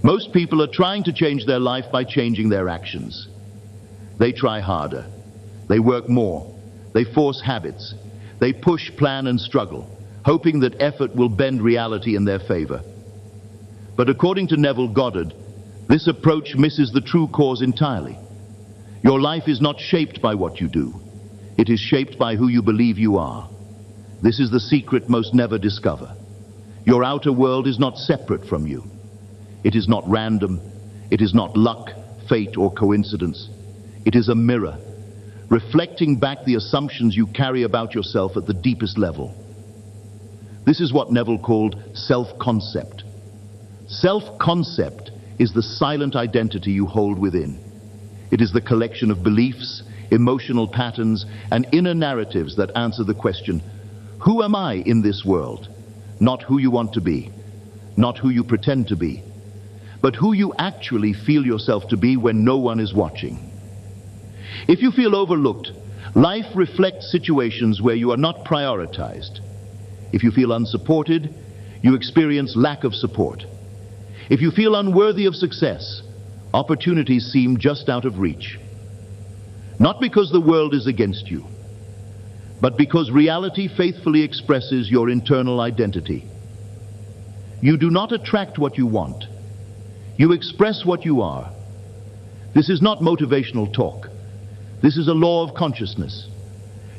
Most people are trying to change their life by changing their actions. They try harder. They work more. They force habits. They push, plan, and struggle, hoping that effort will bend reality in their favor. But according to Neville Goddard, this approach misses the true cause entirely. Your life is not shaped by what you do. It is shaped by who you believe you are. This is the secret most never discover. Your outer world is not separate from you. It is not random. It is not luck, fate, or coincidence. It is a mirror, reflecting back the assumptions you carry about yourself at the deepest level. This is what Neville called self-concept. Self-concept is the silent identity you hold within. It is the collection of beliefs, emotional patterns, and inner narratives that answer the question, who am I in this world? Not who you want to be, not who you pretend to be, but who you actually feel yourself to be when no one is watching. If you feel overlooked, life reflects situations where you are not prioritized. If you feel unsupported, you experience lack of support. If you feel unworthy of success, opportunities seem just out of reach. Not because the world is against you, but because reality faithfully expresses your internal identity. You do not attract what you want. You express what you are. This is not motivational talk. This is a law of consciousness.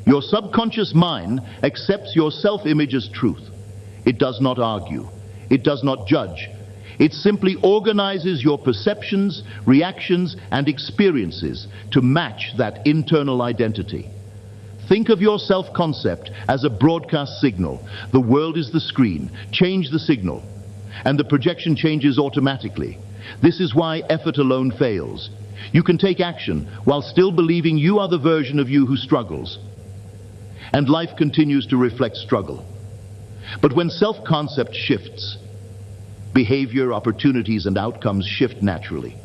Your subconscious mind accepts your self-image as truth. It does not argue. It does not judge. It simply organizes your perceptions, reactions, and experiences to match that internal identity. Think of your self-concept as a broadcast signal. The world is the screen. Change the signal, and the projection changes automatically. This is why effort alone fails. You can take action while still believing you are the version of you who struggles. And life continues to reflect struggle. But when self-concept shifts, behavior, opportunities, and outcomes shift naturally.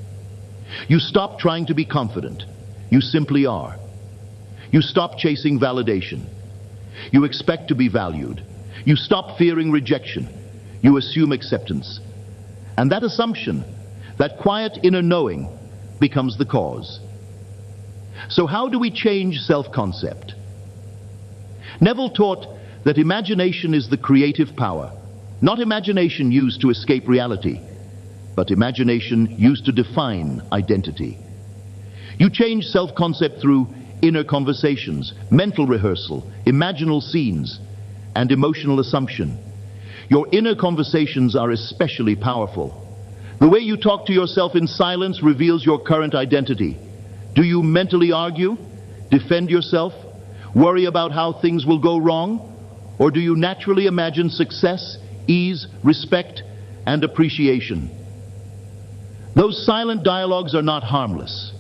You stop trying to be confident. You simply are. You stop chasing validation. You expect to be valued. You stop fearing rejection. You assume acceptance. And that assumption, that quiet inner knowing, becomes the cause. So how do we change self-concept? Neville taught that imagination is the creative power, not imagination used to escape reality, but imagination used to define identity. You change self-concept through inner conversations, mental rehearsal, imaginal scenes, and emotional assumption. Your inner conversations are especially powerful. The way you talk to yourself in silence reveals your current identity. Do you mentally argue, defend yourself, worry about how things will go wrong? Or do you naturally imagine success, ease, respect, and appreciation? Those silent dialogues are not harmless.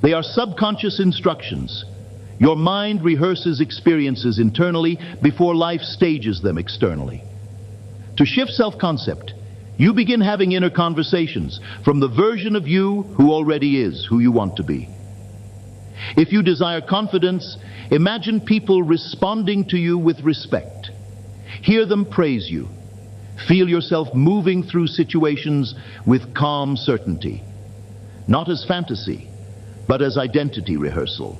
They are subconscious instructions. Your mind rehearses experiences internally before life stages them externally. To shift self-concept, you begin having inner conversations from the version of you who already is who you want to be. If you desire confidence, imagine people responding to you with respect. Hear them praise you. Feel yourself moving through situations with calm certainty, not as fantasy, but as identity rehearsal.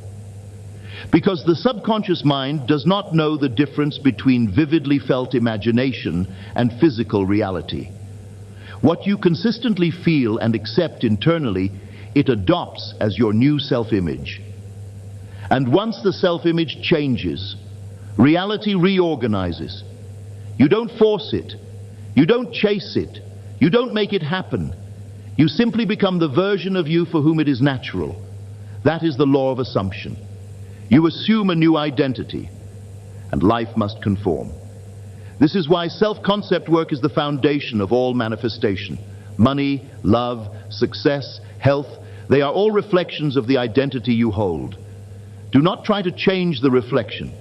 Because the subconscious mind does not know the difference between vividly felt imagination and physical reality. What you consistently feel and accept internally, it adopts as your new self-image. And once the self-image changes, reality reorganizes. You don't force it. You don't chase it. You don't make it happen. You simply become the version of you for whom it is natural. That is the law of assumption. You assume a new identity, and life must conform. This is why self-concept work is the foundation of all manifestation. Money, love, success, health, they are all reflections of the identity you hold. Do not try to change the reflection.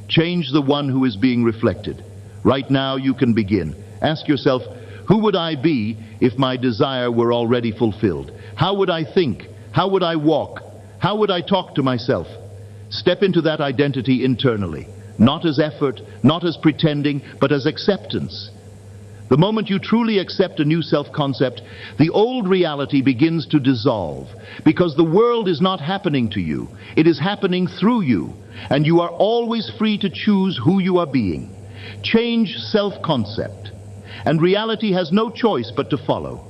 Change the one who is being reflected. Right now you can begin. Ask yourself, who would I be if my desire were already fulfilled? How would I think? How would I walk? How would I talk to myself? Step into that identity internally, not as effort, not as pretending, but as acceptance. The moment you truly accept a new self-concept, the old reality begins to dissolve, because the world is not happening to you. It is happening through you, and you are always free to choose who you are being. Change self-concept, and reality has no choice but to follow.